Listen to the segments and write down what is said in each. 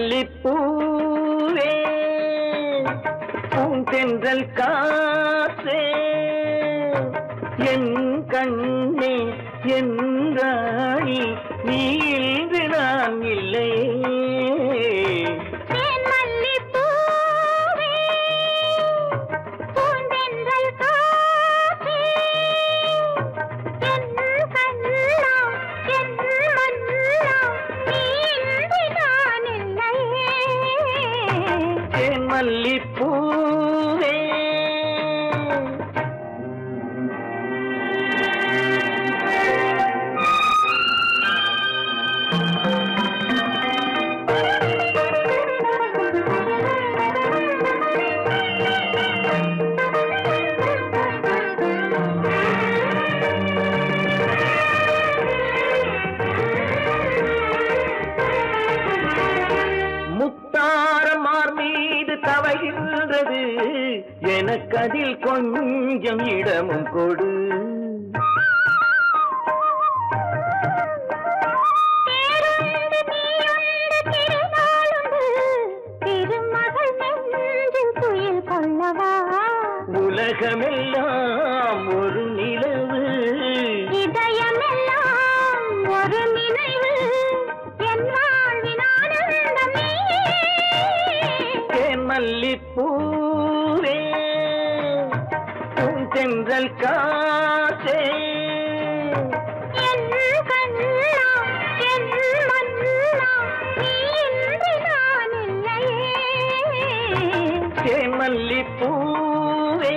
மல்லிப்பூவே பூந்தென்றல் காற்றே என் கண்ணே என் ராணி நீ இன்று நான் இல்லை. மல்லிப்பூவே முத்தாரமார் மீது தவகின்றது எனக்கு அதில் கொஞ்சம் இடமும் கொடு. உலகமெல்லாம் ஒரு நிலவு இதயமெல்லாம் ஒரு நினைவு மல்லிப்பூவே பூந்தென்றல் காற்றே மல்லிப்பூவே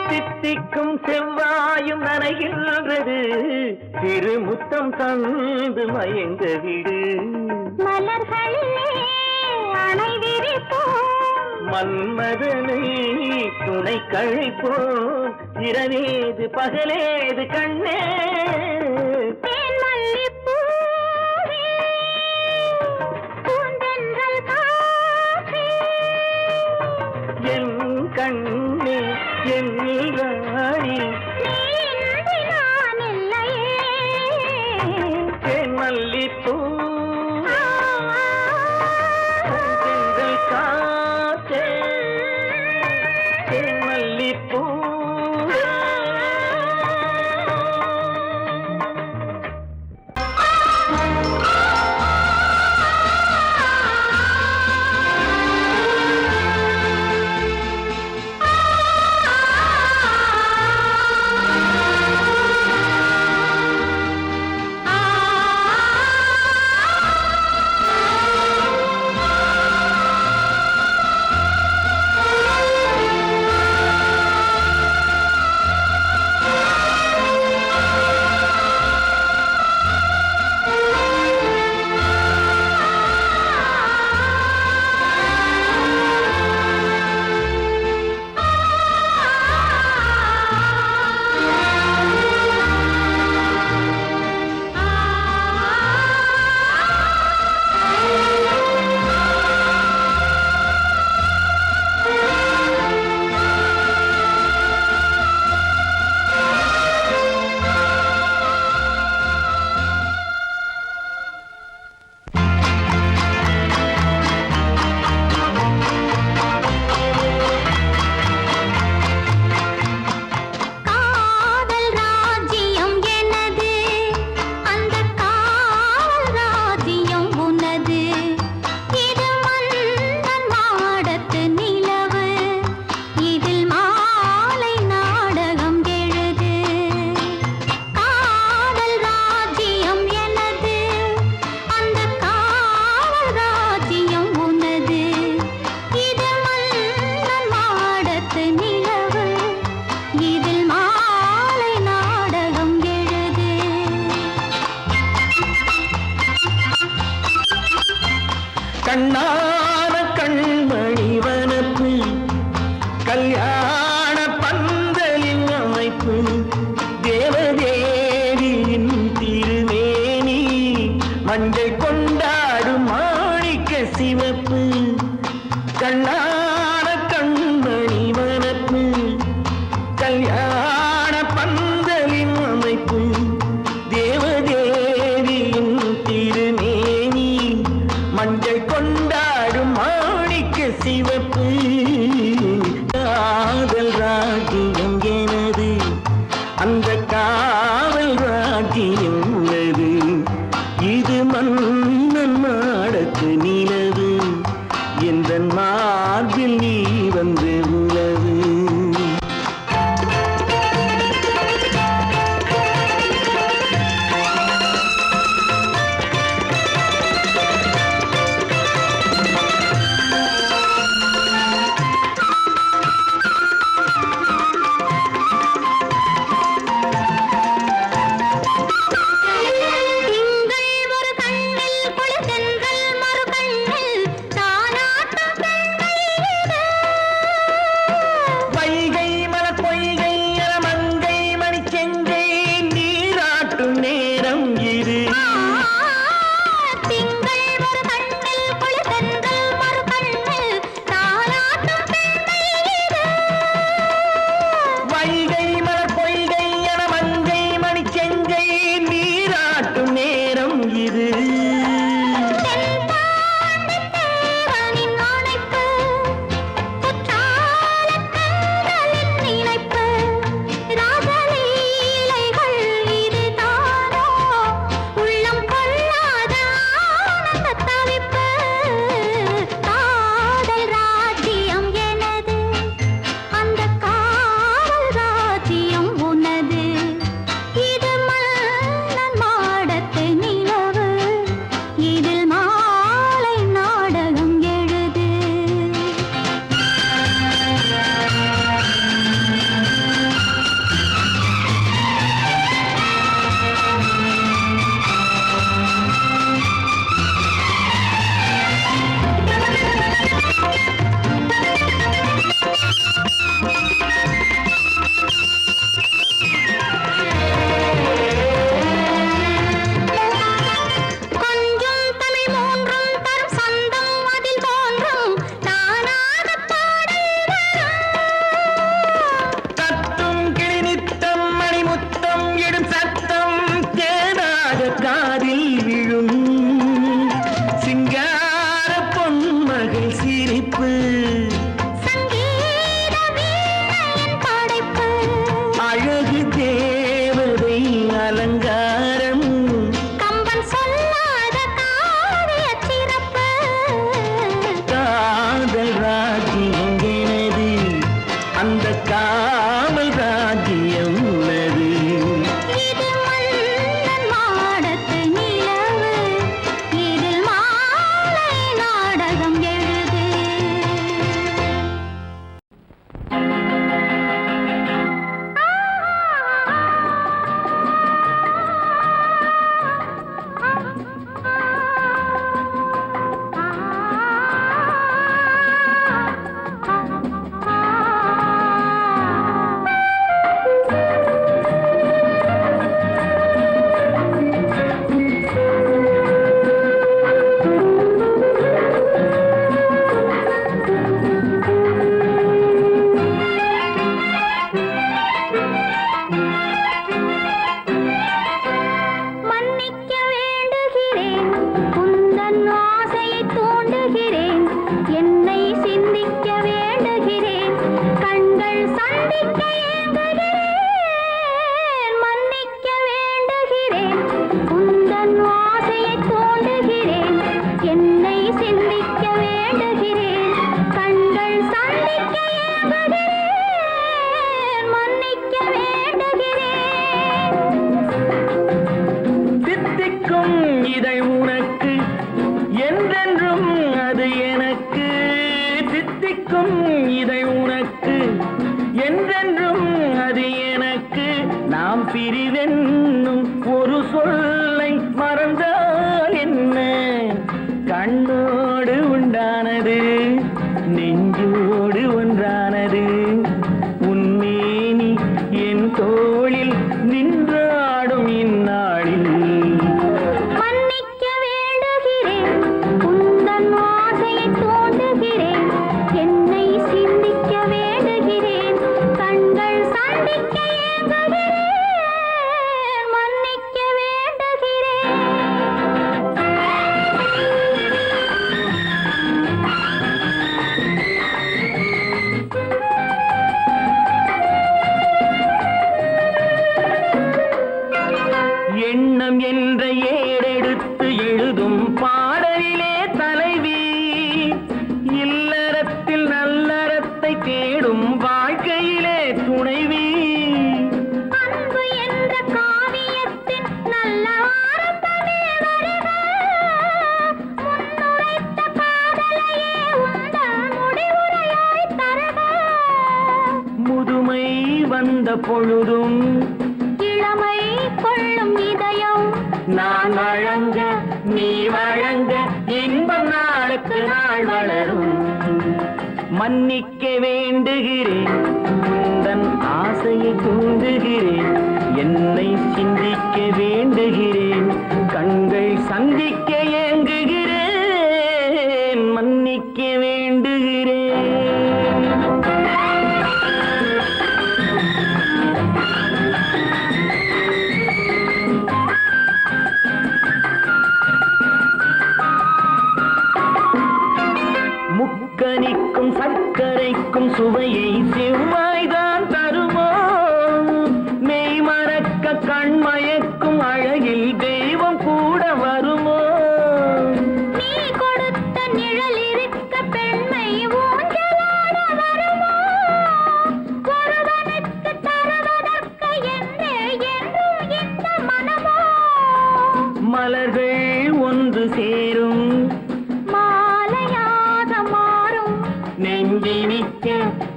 தித்திக்கும் செவ்வாயும் நனைகின்றது திருமுத்தம் தந்து மயங்க விடு. மலர்களிலே அணை விரிப்போம் மன்மதனை துணை கழிப்போம் இரவேது பகலேது கண்ணே. என் கண்ணே என் ராணி மல்லிப்பூ காற்றே மல்லிப்பூ கண்ணான கண்மணி வனப்பு கல்யாண பந்தலின் அமைப்பு தேவதேவியின் திருமேனி மஞ்சள் கொண்டாடும் மாணிக்க சிவப்பு கண்ணான கண்மணி வனப்பு கல்யாண பந்தலின் அமைப்பு தேவதேவியின் திருமேனி மஞ்சள் கொண்டாடும் மாணிக்க சிவப்பு காதல் ராஜ்யம் எனது அந்த காவல் ராஜ்யம் உள்ளது இது மன்னன் மாடத்து நிலவு எந்த மார்பில் நீ வந்து உலவு பிரிவென்னும் ஒரு சொல்லை மறந்தால் என்ன கண்ணோடு பொழுதும் இளமை கொள்ளும் இதயம் நான் வழங்க நீ வழங்க இன்பம் நாளுக்கு நாள் வளரும். மன்னிக்க வேண்டுகிறேன், உந்தன் ஆசையை தூண்டுகிறேன், என்னை சிந்திக்க வேண்டுகிறேன், கண்கள் சந்திக்க ஏங்குகிறேன், மன்னிக்க வேண்டுகிறேன். முக்கனிக்கும் சர்க்கரைக்கும் சுவையை செவ்வாய்தான் தருமோ, மெய் மறக்க கண்மயக்கும் அழகில் தெய்வம் கூட வருமோ. நீ கொடுத்த நிழல் இருக்க பெண்மை ஊஞ்சலாட வருமோ, ஒருவனுக்கு தருவதற்கு என்றே என்றும் இந்த மனமோ. மலர்கள் ஒன்று சேரும் மாலையாக மாறும் நெஞ்சினிக்க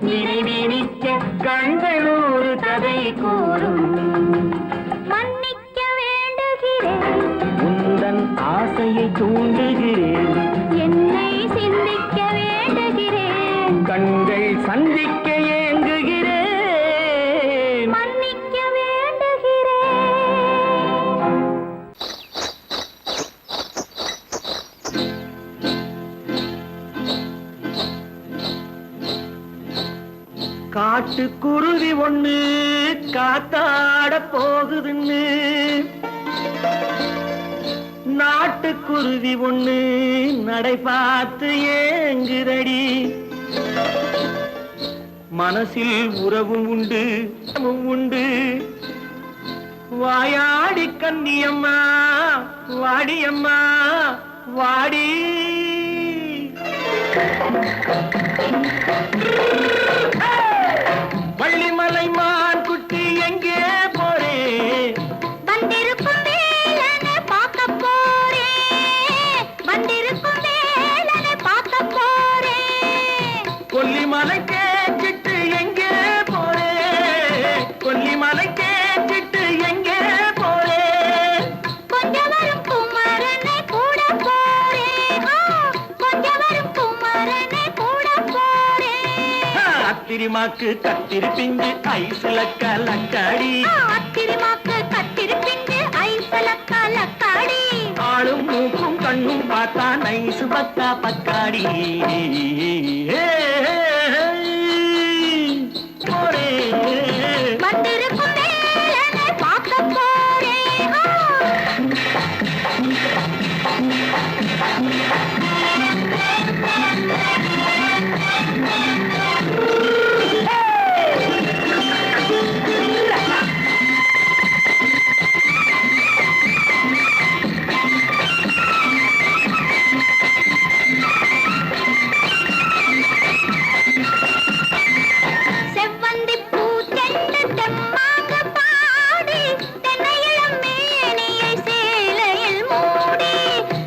நினைவினிக்க கண்கள் ஒரு கதை கூறும். மன்னிக்க வேண்டுகிறேன், உந்தன் ஆசையை தூண்டுகிறேன், என்னை சிந்திக்க வேண்டுகிறேன், கண்கள் சந்திக்க ஏங்குகிறேன், மன்னிக்க வேண்டுகிறேன். காட்டுக்குருவி ஒண்ணு காத்தாட போகுதுன்னு நாட்டுக்குருவி ஒண்ணு நடை பார்த்து ஏங்குதடி. மனசில் உறவும் உண்டு உண்டு, வாயாடி கன்னியம்மா வாடியம்மா வாடி. வள்ளிமலை மான் குட்டி எங்கே போறே, வந்திருக்கும் வேலனை பார்க்க போறேன், வந்திருக்கும் வேலனை பார்க்க போறேன். கொல்லிமலை கேட்டுட்டு எங்கே போறே, கொல்லிமலை கேட்டுட்டு எங்கே போறே. கொஞ்சம் வரும் குமரனை கூட போறேன், கொஞ்சம் வரும் குமரனை கூட போறேன். அத்திரிமாக்கு கத்திரி பிஞ்சு ஐசுல கலக்காடி, அத்திரிமாக்கு கத்திரி பிஞ்சு ஐசல கலக்காடி. ஆளும் மூக்கும் கண்ணும் பார்த்தா நைசு பக்கா பக்காடி. போரே வந்திருக்கும் வேலனை பார்க்க போறேன். செவ்வந்தி பூச்செண்டு தெம்மாக பாடி, தென்னையிளம் மேனியை சேலையில் மூடி.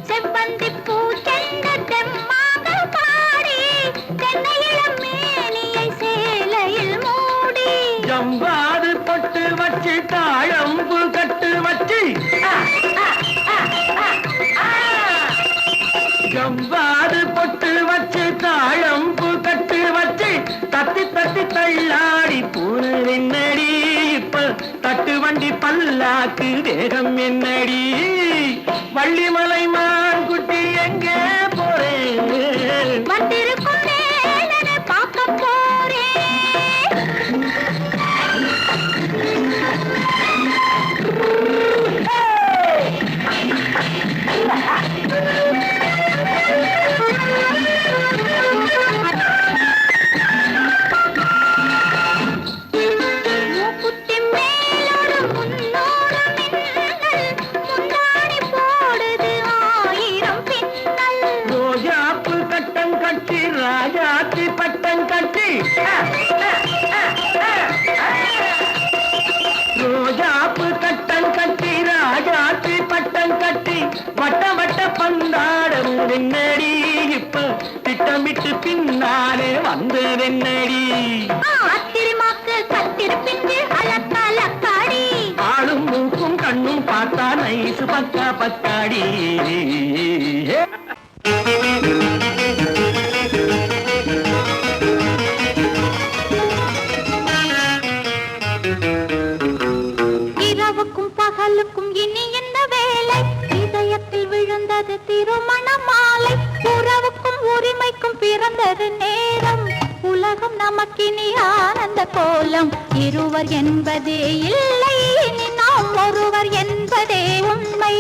செவ்வந்தி பூச்செண்டு தெம்மாக பாடி, தென்னையிளம் மேனியை சேலையில் மூடி. ஜம்பாது பொட்டு வச்சு தாழம்பு கட்டு வச்சு, ஜம்பாது பொட்டு வச்சு தாழம்பு கட்டு வச்சு, தத்தி தத்தி தள்ளாடி பூனு என்னடி. இப்ப தட்டு வண்டி பல்லாக்கு வேகம் என்னடி. வள்ளிமலை மான் குட்டி எங்கே போறேன், வந்திருக்கும் வேலனை பார்க்க போறேன். மூக்குத்தி மேலோடு முன்னோடு மின்னல், முந்தாடி போடுது ஆயிரம் பின்னல். ரோஜாப்பு கட்டம் கட்டி ராஜாத்தி பட்டம் கட்டி, ரோஜாப்பு கட்டம் கட்டி ராஜாத்தி பட்டம் கட்டி, வட்ட வட்ட பந்தாடம் என்னடி. இப்ப திட்டமிட்டு பின்னாலே வந்ததென்னடி ஆத்திரமாக்கு கத்திருப்பின்று அலக்காடி ஆளும் மூக்கும் கண்ணும் பார்த்தா நைசு பக்கா பக்காடி இரவுக்கும் பகலுக்கும் இனி என்ன வேலை இதயத்தில் விழுந்தது திருமண மாலை உறவுக்கும் உரிமைக்கும் பிறந்தது நேரம் உலகம் நமக்கினி ஆனந்த கோலம் இருவர் என்பதே இல்லை இனி நாம் ஒருவர் என்பதே உண்மை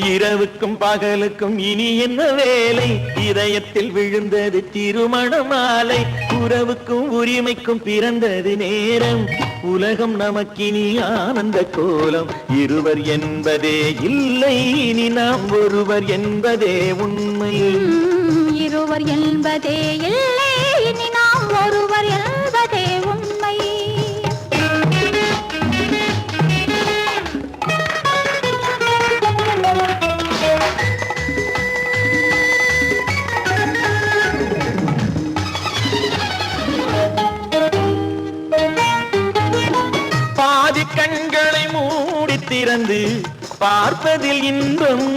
இரவுக்கும் பகலுக்கும் இனி என்ன வேலை இதயத்தில் விழுந்தது திருமண மாலை உறவுக்கும் உரிமைக்கும் பிறந்தது நேரம் உலகம் நமக்கினி ஆனந்த கோலம் இருவர் என்பதே இல்லை இனி நாம் ஒருவர் என்பதே உண்மை இருவர் என்பதே இல்லை இனி நாம் ஒருவர் என்பதே உண்மை பாதி கண்களை மூடி திறந்து பார்ப்பதில் இன்பம்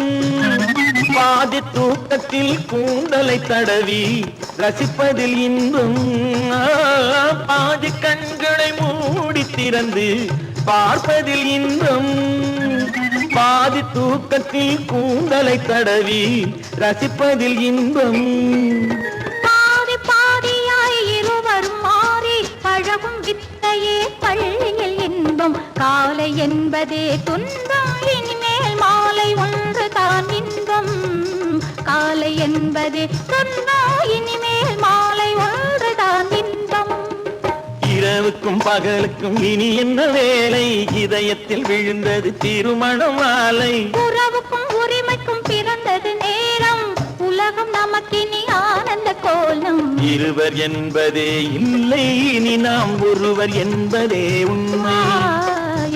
பாதி தூக்கத்தில் கூந்தலை தடவி ரசிப்பதில் இன்பம் பாதி கண்களை மூடி திறந்து பார்ப்பதில் இன்பம் பாதி தூக்கத்தில் கூந்தலை தடவி ரசிப்பதில் இன்பம் பாதி பாதியாய் இருவரும் மாறி பழகும் வித்தையே பள்ளியில் இன்பம் காலை என்பதே துன்பம் இனிமேல் மாலை ஒன்று தான் இன்பம் காலை என்பதே துன்பம் இனிமேல் மாலை ஒன்று தான் இன்பம் இரவுக்கும் பகலுக்கும் இனி என்ன வேலை இதயத்தில் விழுந்தது திருமண மாலை உறவுக்கும் உரிமைக்கும் பிறந்தது நேரம் உலகம் நமக்கினி ஆனந்த கோலம் இருவர் என்பதே இல்லை இனி நாம் ஒருவர் என்பதே உண்மை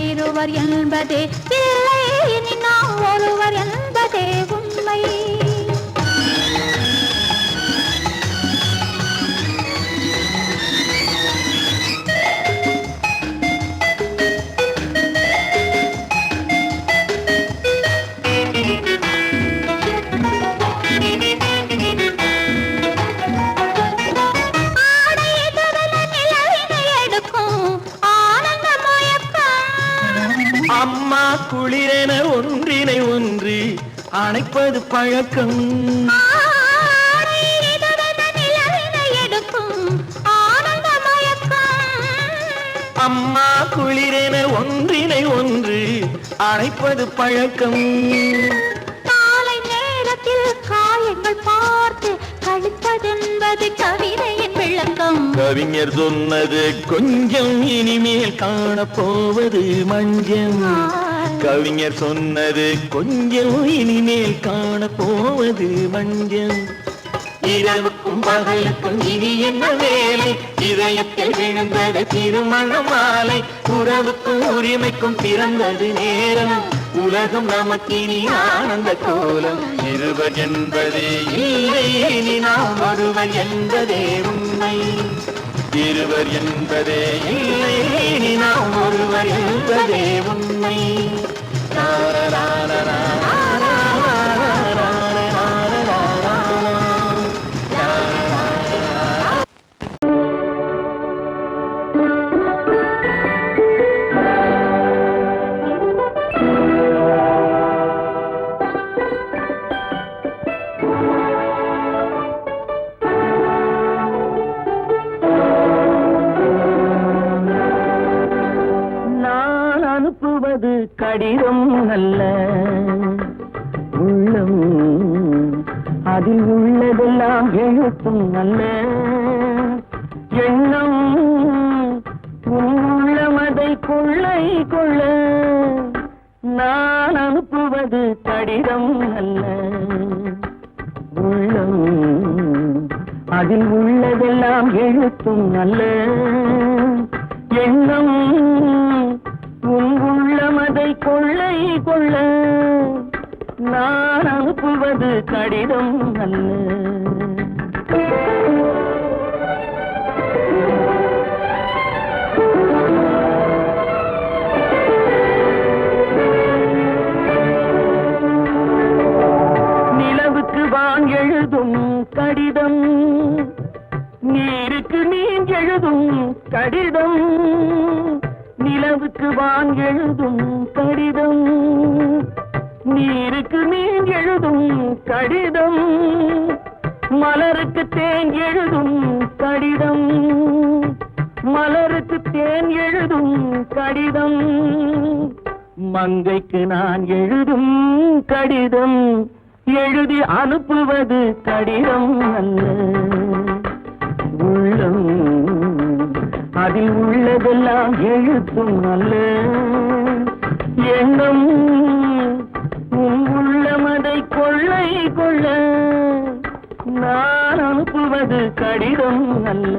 இருவர் என்பதே இல்லை இனி நாம் ஒருவர் என்பதே உண்மை அம்மா குளிரென ஒன்றினை ஒன்று அணைப்பது பழக்கம் அம்மா குளிரென ஒன்றினை ஒன்று அணைப்பது பழக்கம் காலை நேரத்தில் காயங்கள் பார்த்து கழிப்பதென்பது கவிதையின் விளக்கம் கவிஞர் சொன்னது கொஞ்சம் இனிமேல் காணப்போவது மஞ்சம் கவிஞர் சொன்னது கொஞ்சம் இனிமேல் காணப்போவது மஞ்சம் இரவுக்கும் பகலுக்கும் இனி என்ன வேலை இதயத்தில் விழுந்தது திருமண மாலை உறவுக்கும் உரிமைக்கும் பிறந்தது நேரம் உலகம் நமக்கினி ஆனந்த கோலம் இருவர் என்பதே இல்லை இனி நாம் ஒருவர் என்பதே உண்மை இருவர் என்பதே இல்லை இனி நாம் ஒருவர் என்பதே உண்மை அனுப்புவது கடிதம் அல்ல உள்ளம் அதில் உள்ளதெல்லாம் எழுத்தும் அல்ல எண்ணம் உள்ளமதை கொள்ளை கொள்ள நான் அனுப்புவது கடிதம் அல்ல உள்ளம் அதில் உள்ளதெல்லாம் எழுத்தும் அல்ல எண்ணம் உள்ளமதை கொள்ளை கொள்ள நான் அனுப்புவது கடிதம் அல்ல. நிலவுக்கு வான் எழுதும் கடிதம், நீருக்கு நீர் எழுதும் கடிதம். நிலவுக்கு வான் எழுதும் கடிதம், நீருக்கு நீர் எழுதும் கடிதம். மலருக்கு தேன் எழுதும் கடிதம், மலருக்கு தேன் எழுதும் கடிதம். மங்கைக்கு நான் எழுதும் கடிதம், எழுதி அனுப்புவது கடிதம் அல்ல. உள்ளம் அதில் உள்ளதெல்லாம் எழுத்தும் அல்ல. எண்ணம் உள்ளமதை கொள்ளை கொள்ள, நான் அனுப்புவது கடிதம் அல்ல.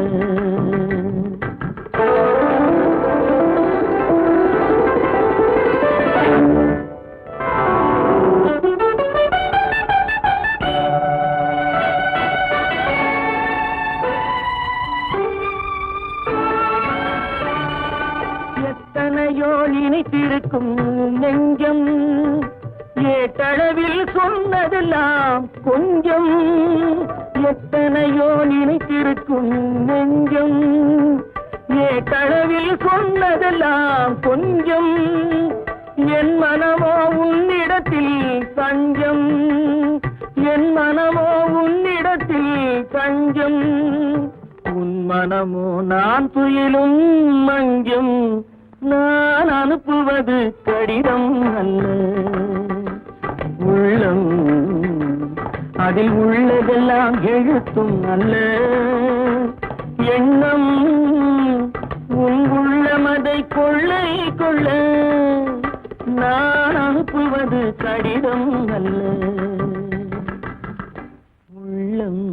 எத்தனையோ நினைத்திருக்கும் நெஞ்சம், ஏட்டளவில் சொன்னதெல்லாம் கொஞ்சம். எத்தனையோ நினைத்திருக்கும் நெஞ்சம், ஏட்டளவில் சொன்னதெல்லாம் கொஞ்சம். என் மனமோ உன்னிடத்தில் தஞ்சம், என் மனமோ உன்னிடத்தில் தஞ்சம். உன் மனமோ நான் துயிலும் மஞ்சம், நான் அனுப்புவது கடிதம் அல்ல. உள்ளம் அதில் உள்ளதெல்லாம் எழுத்தும் அல்ல. எண்ணம் உன் உள்ளமதை கொள்ளை கொள்ள, நான் அனுப்புவது கடிதம் அல்ல. உள்ளம்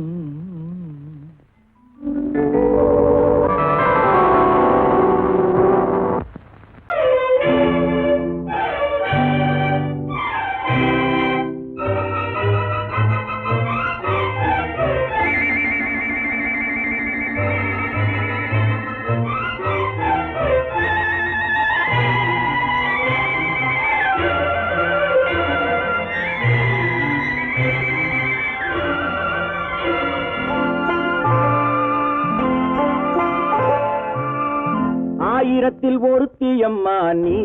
ஆயிரத்தில் ஒருத்தியம்மா நீ,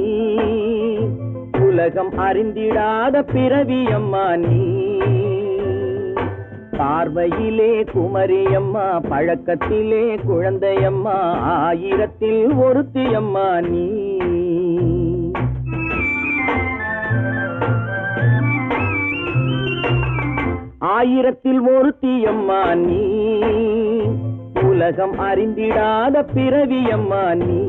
உலகம் அறிந்திடாத பிறவியம்மா நீ. பார்வையிலே குமரியம்மா, பழக்கத்திலே குழந்தையம்மா. ஆயிரத்தில் ஒருத்தியம்மா நீ. ஆயிரத்தில் ஒருத்தியம்மா நீ, உலகம் அறிந்திடாத பிறவியம்மா நீ.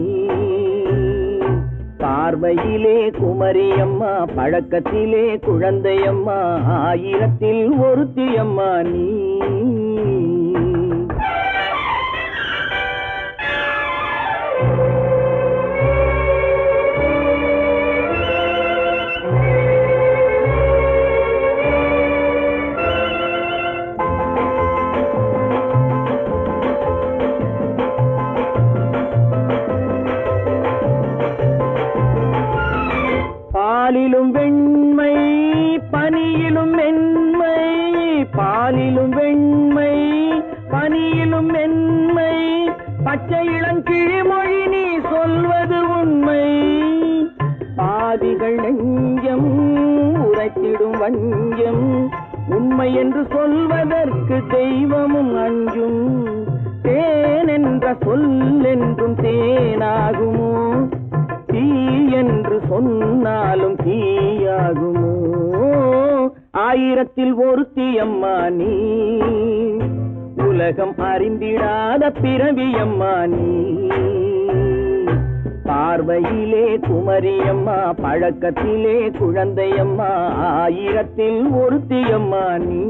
பார்வையிலே குமரியம்மா, பழக்கத்திலே குழந்தையம்மா. ஆயிரத்தில் ஒருத்தியம்மா நீ. பாலிலும் வெண்மை, பனியிலும் மென்மை. பாலிலும் வெண்மை, பனியிலும் மென்மை. பச்சை இளங்கிழிமொழி நீ சொல்வது உண்மை. பாதிகள் நெஞ்சம் உரைத்திடும் வஞ்சம், உண்மை என்று சொல்வதற்கு தெய்வமும் அஞ்சும். தேன் என்ற சொல் என்றும் தேனாகுமோ, தீ என்று சொன்னாலும் தீயாகுமோ. ஆயிரத்தில் ஒருத்தியம்மா நீ, உலகம் அறிந்திடாத பிறவியம்மா நீ. பார்வையிலே குமரியம்மா, பழக்கத்திலே குழந்தையம்மா. ஆயிரத்தில் ஒருத்தியம்மா நீ.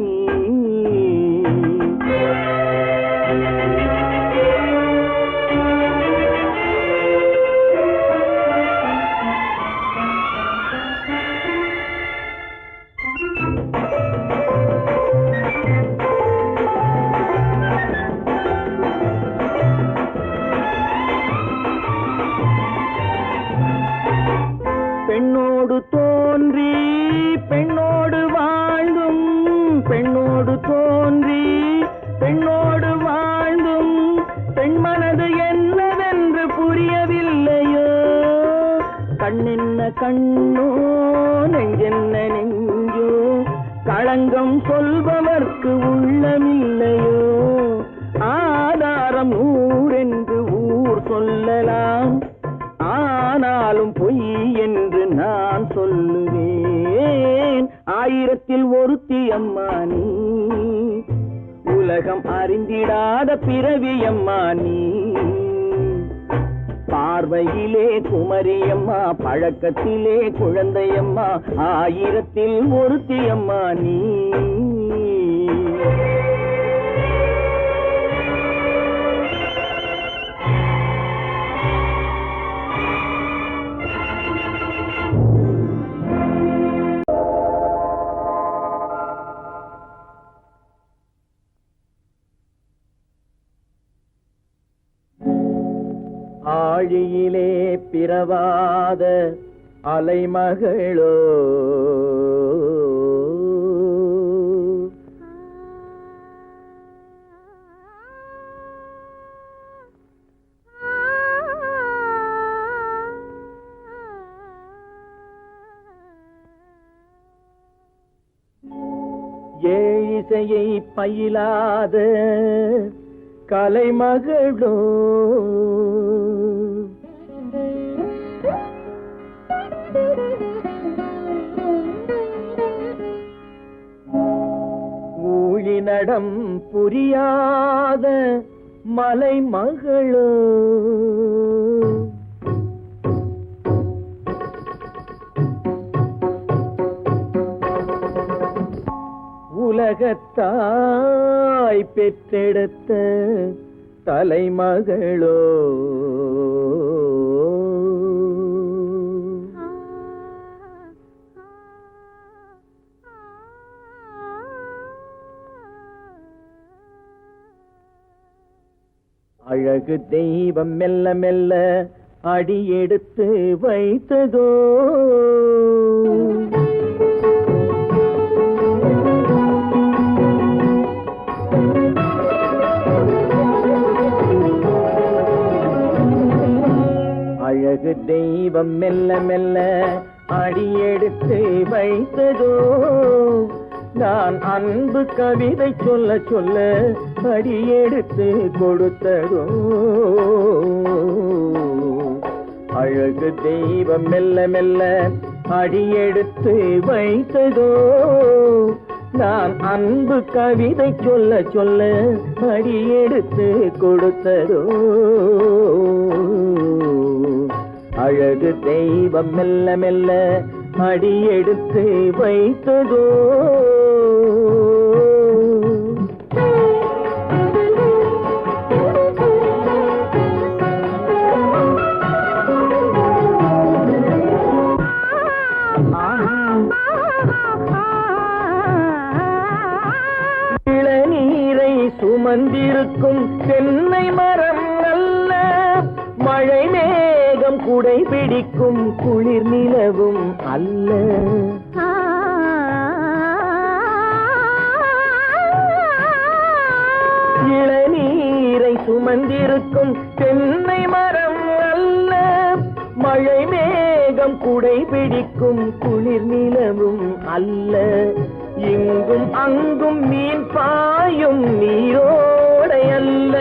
தோன்றி பெண்ணோடு வாழ்ந்தும் பெண்ணோடு தோன்றி பெண்ணோடு வாழ்ந்தும் பெண் மனது என்னவென்று புரியவில்லையோ கண்ணென்ன கண்ணோ நெஞ்சென்ன நெஞ்சோ களங்கம் சொல்பவர்க்கு உள்ளமில்லையோ ஆதாரம் ஊரென்று ஊர் சொல்லலாம் ஆனாலும் பொய் என்று நான் சொல்லுவேன் ஆயிரத்தில் ஒருத்தி அம்மா நீ உலகம் அறிந்திடாத பிறவி அம்மா நீ பார்வையிலே குமரியம்மா பழக்கத்திலே குழந்தையம்மா ஆயிரத்தில் ஒருத்தி அம்மா நீ ஆழியிலே பிறவாத அலைமகளோ ஏழிசையை பயிலாத கலைமகளோ ஊழிநடம் புரியாத மலைமகளோ உலகத்தாய் பெற்றெடுத்த தலைமகளோ அழகு தெய்வம் மெல்ல மெல்ல அடியெடுத்து வைத்ததோ அழகு தெய்வம் மெல்ல மெல்ல அடியெடுத்து வைத்ததோ நான் அன்பு கவிதை சொல்ல சொல்ல அடியெடுத்து கொடுத்ததோ அழகு தெய்வம் மெல்ல மெல்ல அடியெடுத்து வைத்ததோ நான் அன்பு கவிதை சொல்ல சொல்ல அடியெடுத்து கொடுத்ததோ அழகு தெய்வம் மெல்ல மெல்ல அடியெடுத்து வைத்ததோ இளநீரை சுமந்திருக்கும் தென்னை மரம் அல்ல மழை மேகம் குடை பிடிக்கும் குளிர் நிலவும் அல்ல இளநீரை சுமந்திருக்கும் தென்னை மரம் அல்ல மழை மேகம் குடை பிடிக்கும் குளிர் நிலவும் அல்ல இங்கும் அங்கும் மீன் பாயும் நீரோடை அல்ல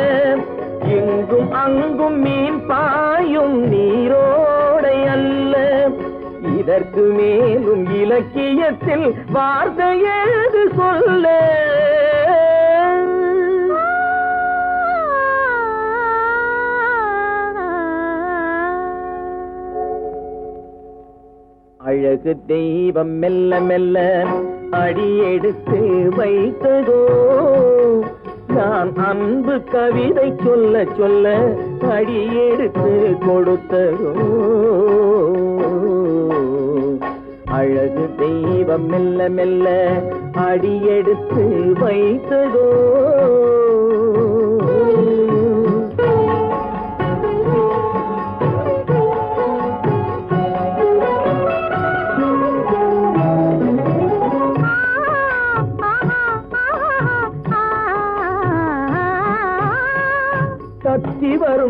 இங்கும் அங்கும் மீன் பாயும் நீரோடை அல்ல இதற்கு மேலும் இலக்கியத்தில் வார்த்தை ஏது சொல்ல அழகு தெய்வம் மெல்ல மெல்ல அடியெடுத்து வைத்ததோ நான் அன்பு கவிதை சொல்ல சொல்ல அடியெடுத்து கொடுத்ததோ அழகு தெய்வம் மெல்ல மெல்ல அடியெடுத்து வைத்ததோ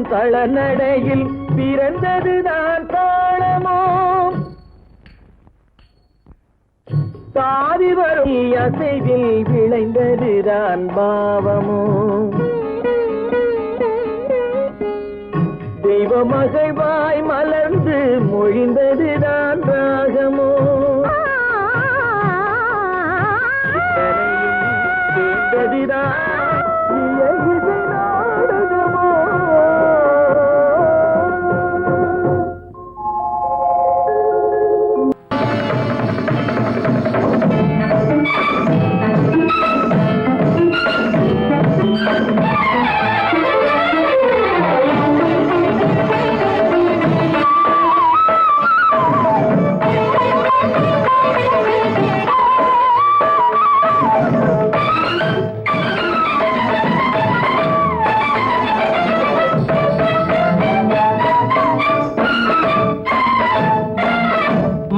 தளநடையில் பிறந்ததுதான் தாளமோ பாதி வரும் அசைவில் விளைந்ததுதான் பாவமோ தெய்வ மகிழ்வாய் மலர்ந்து மொழிந்ததுதான் ராகமோ கேட்டதுதான்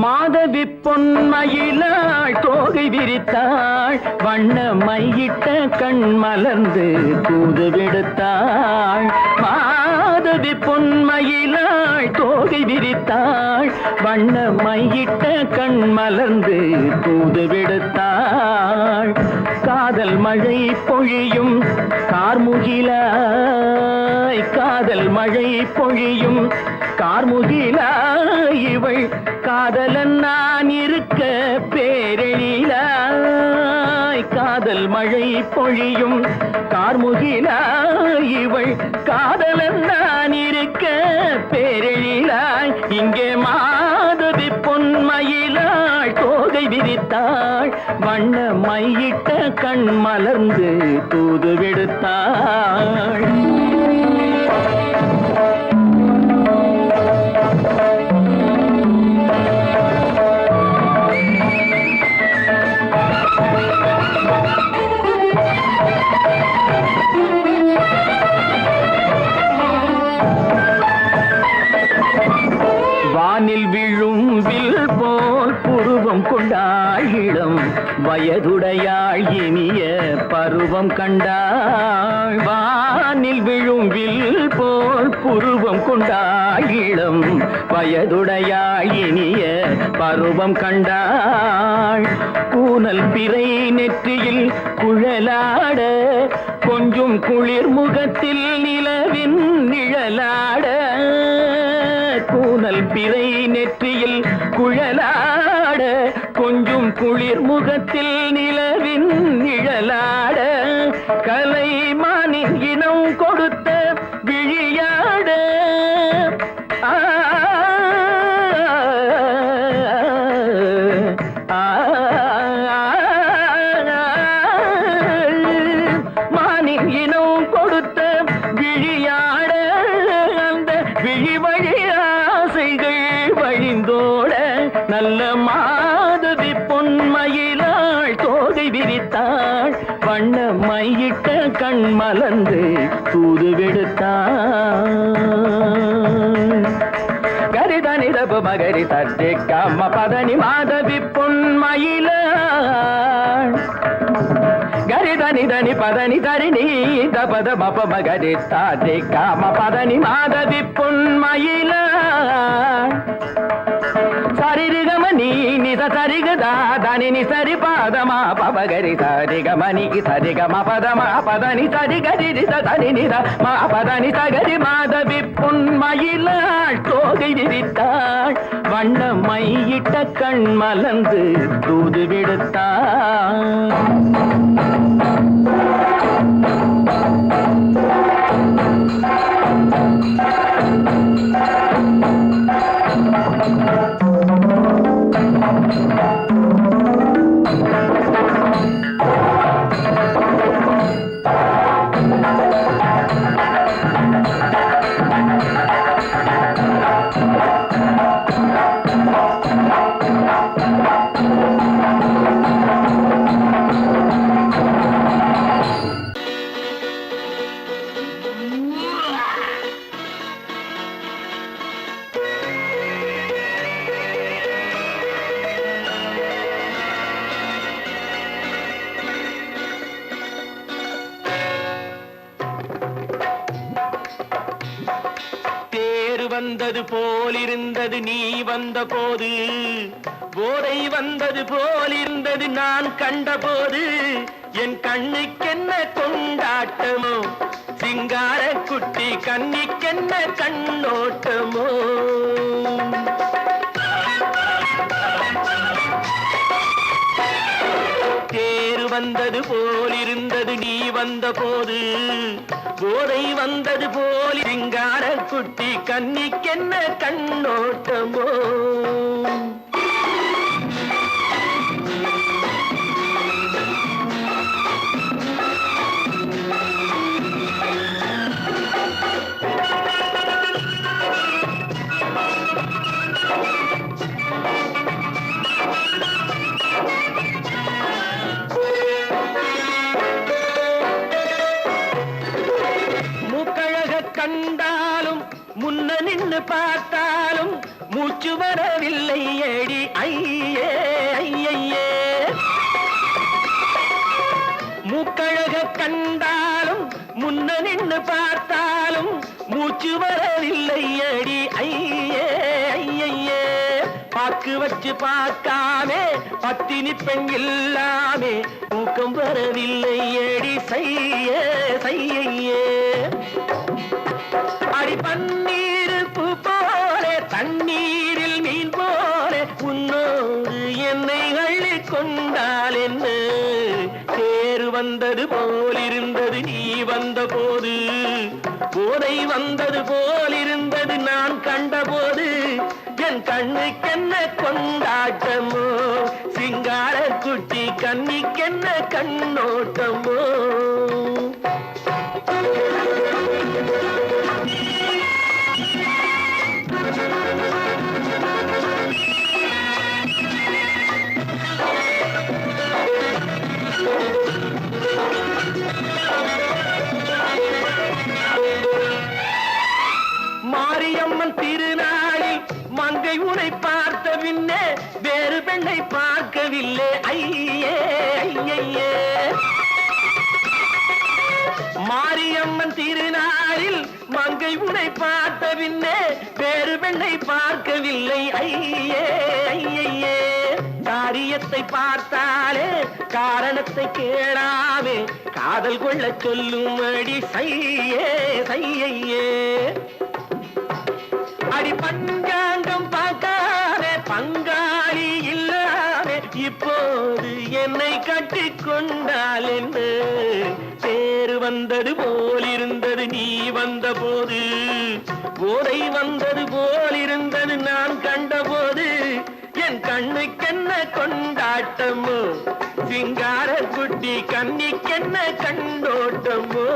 மாதவி பொன்மயிலாள் தோகை விரித்தாள் வண்ண மையிட்ட கண் மலர்ந்து தூது விடுத்தாள் மாதவி பொன்மயிலாள் தோகை விரித்தாள் வண்ண மையிட்ட கண் மலர்ந்து தூது விடுத்தாள் காதல் மழை பொழியும் கார்முகிலாய் காதல் மழை பொழியும் கார்முகிலாய் இவள் காதலன் நான் இருக்க பேரெழிலாய் காதல் மழை பொழியும் கார்முகிலாய் இவள் காதலன் நான் இருக்க பேரெழிலாய் இங்கே மாதவி பொன்மயிலாள் தோகை விரித்தாள் வண்ண மையிட்ட கண் மலர்ந்து தூது விடுத்தாள் வானில் விழும் வில் போல் புருவம் கொண்டாள் இளம் வயதுடையாள் இனிய பருவம் கண்டாள் வானில் விழும் வில் போல் புருவம் கொண்டாள் இளம் வயதுடையாள் இனிய பருவம் கண்டாள் கூனல் பிறை நெற்றியில் குழலாட கொஞ்சம் குளிர் முகத்தில் நிலவின் நிழலாட கூனல் பிறை நெற்றியில் குழலாட கொஞ்சம் குளிர் முகத்தில் நிலவின் நிழலாட கலைமானின் இனம் கொடுத்த விழியாட மானின் இனம் கொடுத்த விழியாட அந்த விழி வழி ஆசைகள் வழிந்தோட நல்ல மாதவி பொன்மயிலாள் தோகை விரித்தாள் வண்ண மையிட்ட கண் மலர்ந்து தூது விடுத்தாள் கரிதனி ரப மகரி தட்டி கம்ம பதனி மாதவி பொன்மயிலாள் கரிதனி தனி பதனி தரிணி தபத மப மகரி தாட்டி காம பதனி மாதவி பொன்மயிலாள் சரிகமணி நித சரிகதா தனி சரி பாதமா பபகரி சரிகமணி சரிகம பதமா பதனி சரிகரி தனி நித மா பதனி சகரி மாதவி பொன்மயிலாள் தோகை விரித்தாள் வண்ண மையிட்ட கண் மலர்ந்து தூது விடுத்தாள் வந்தது போலிருந்தது நீ வந்த போது, போதை வந்தது போலிருந்தது நான் கண்டபோது, என் கண்ணுக்கென்ன கொண்டாட்டமோ, சிங்கார குட்டி கண்ணிக்கென்ன கண்ணோட்டமோ. தேர் வந்தது போலிருந்தது நீ வந்த போது, போதை வந்தது போல் சிங்கார குட்டி கண்ணிக்கென்ன கண்ணோட்டமோ. கண்டாலும் முன்ன நின்று பார்த்தாலும் மூச்சு வரவில்லை ஏடி ஐயே ஐயே. மூக்கழக கண்டாலும் முன்ன நின்று பார்த்தாலும் மூச்சு வரவில்லை ஏடி ஐயே ஐயே. பாக்கு வச்சு பார்க்காமே பத்தினி பெண் இல்லாமே தூக்கம் வரவில்லை ஏடி செய்ய செய்யே. அடி பன்னீர் பூ போல தண்ணீரில் மீன் போல உன்னோடு என்னை அள்ளி கொண்டால் என்ன. தேர் வந்தது போலிருந்தது நீ வந்த போது, போதை வந்தது போலிருந்தது நான் கண்டபோது, என் கண்ணுக்கென்ன கொண்டாட்டமோ, சிங்கார குட்டி கண்ணிக்கென்ன கண்ணோட்டமோ. மாரியம்மன் திருநாளில் மங்கை உனை பார்த்த பின்னே வேறு பெண்ணை பார்க்கவில்லை ஐயே ஐயே. மாரியம்மன் திருநாளில் மங்கை உனை பார்த்த பின்னே வேறு பெண்ணை பார்க்கவில்லை ஐயே ஐயே. காரியத்தை பார்த்தாலே காரணத்தை கேளாமே காதல் கொள்ள சொல்லும் அடி செய்யே செய்யே. அடி பஞ்சாங்கம் பார்க்காதே பங்காளி இல்லாமே இப்போது என்னை கட்டி கொண்டால் என்று. தேர் வந்தது போலிருந்தது நீ வந்த போது, போதை வந்தது போலிருந்தது நான் கண்டபோது, என் கண்ணுக்கென்ன கொண்டாட்டமோ, சிங்கார குட்டி கண்ணிக்கென்ன கண்டோட்டமோ.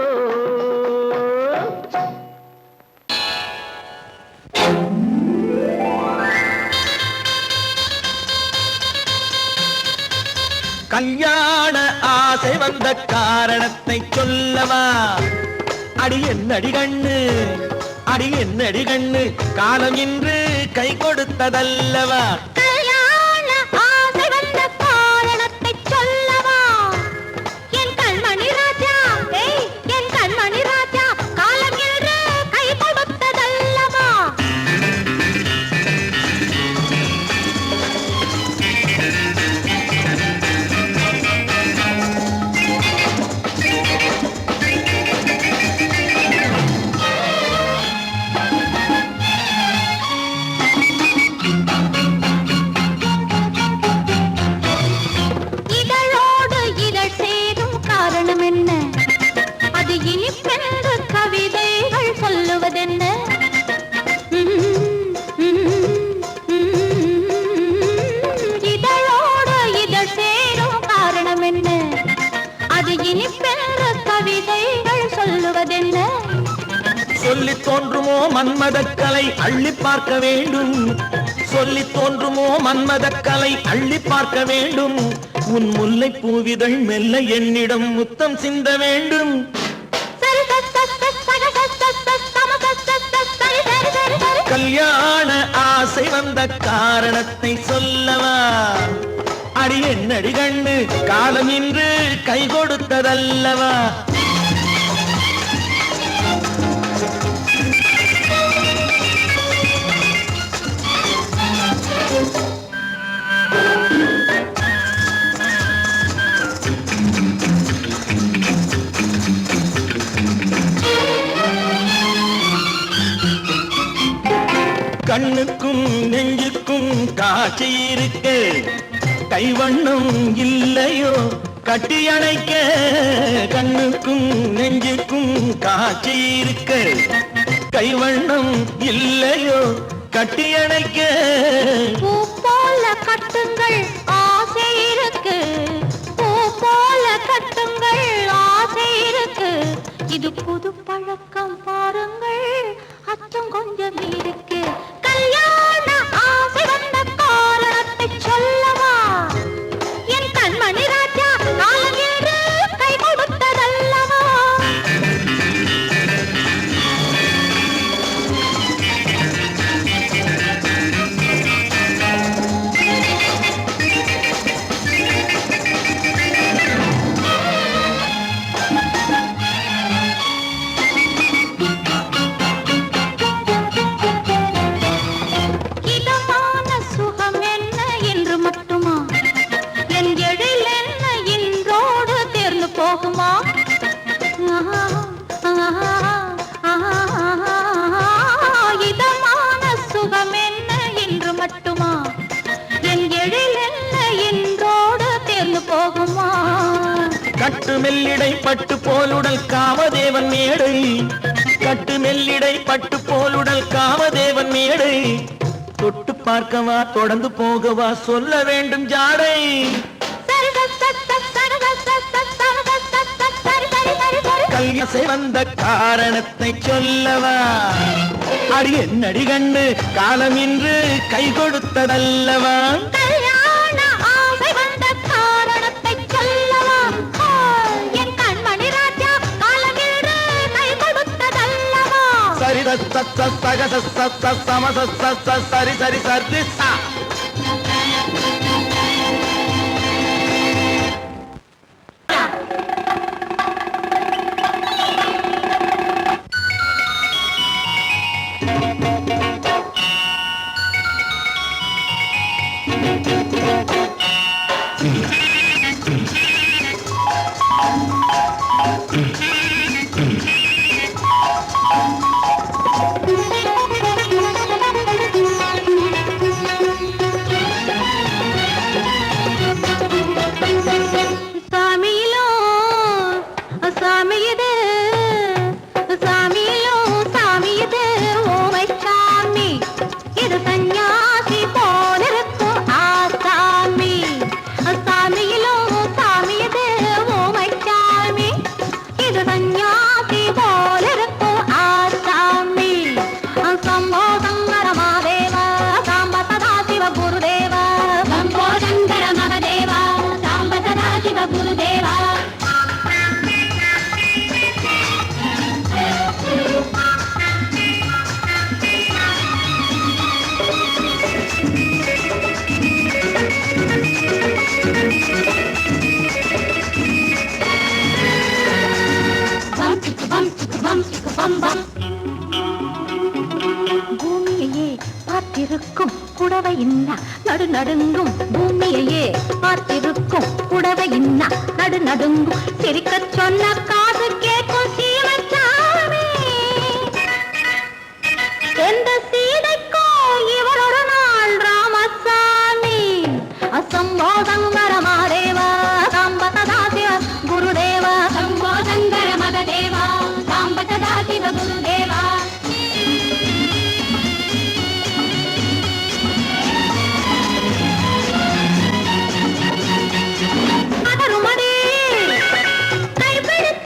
கல்யாண ஆசை வந்த காரணத்தை சொல்லவா? அடி என்னடி கண்ணு, அடி என்னடி கண்ணு, காலம் இன்று கை கொடுத்ததல்லவா? கல்யாண ஆசை வந்த காரணத்தை சொல்லவா? என் கண்மணி ராஜா, என் கண்மணி ராஜா, காலம் இன்று கை கொடுத்ததல்லவா? சொல்லி தோன்றுமோ மன்மதக்கலை அள்ளி பார்க்க வேண்டும், சொல்லி தோன்றுமோ மன்மதக்கலை அள்ளி பார்க்க வேண்டும். உன் முல்லை பூவிதழ் மெல்ல என்னிடம் முத்தம் சிந்த வேண்டும். கல்யாண ஆசை வந்த காரணத்தை சொல்லவா? அடி என்னடி கண்ணு, காலம் இன்று கை கொடுத்ததல்லவா? கண்ணுக்கும் நெஞ்சுக்கும் காட்சி இருக்கு கைவண்ணம் இல்லையோ கட்டி அணைக்க கண்ணுக்கும் நெஞ்சுக்கும் காட்சி இருக்கு கைவண்ணம் இல்லையோ கட்டி அணைக்க பூ போல கட்டுங்கள் ஆசை இருக்கு பூ போல கட்டுங்கள் ஆசை இருக்கு இது புது பழக்கம் பாருங்கள் அச்சம் கொஞ்சம் இருக்கு கல்யாண ஆசை வந்த காரணத்தை சொல்லவா என் கண்மணி ராஜா காலம் என்று கை கொடுத்ததல்லவா இதமான சுகம் என்ன என்று மட்டுமா என் எழில் என்ன என்றோடு தேர்ந்து போகுமா கட்டு மெல்லிடை பட்டு போலுடல் காமதேவன் மேடை கட்டு மெல்லிடை பட்டு போலுடல் காமதேவன் மேடை தொட்டு பார்க்கவா தொடர்ந்து போகவா சொல்ல வேண்டும் ஜாடை கல்யாசை வந்த காரணத்தை சொல்லவா அடி என்னடி கண்டு காலம் இன்று கை கொடுத்ததல்லவா கல்யாண ஆசை வந்த காரணத்தை சொல்லவா என் கண்மணி ராஜா காலம் இன்று கை கொடுத்ததல்லவா சரி சகச சமச சரி சரி சரி சா பூமியையே பார்த்திருக்கும் புடவை இன்னா நடு நடுங்கும் பூமியையே பார்த்திருக்கும் புடவை இன்னா நடு நடுங்கும் சிரிக்க சொன்ன காது கேட்கும் சீமச்சாமி எந்த சீதைக்கோ இவர் ஒரு நாள் ராமசாமி அசம்போதங்கர மாதேவா சாம்பதா சிவ குருதேவா சம்போதங்கர மகதேவா சாம்பதா சிவ குருதேவா கைப்பிடித்து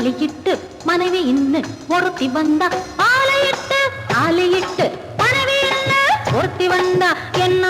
தாலியிட்டு மனைவி இன்னு ஒருத்தி வந்தா ஆலையிட்டு மனைவி இன்னு ஒருத்தி வந்தா என்ன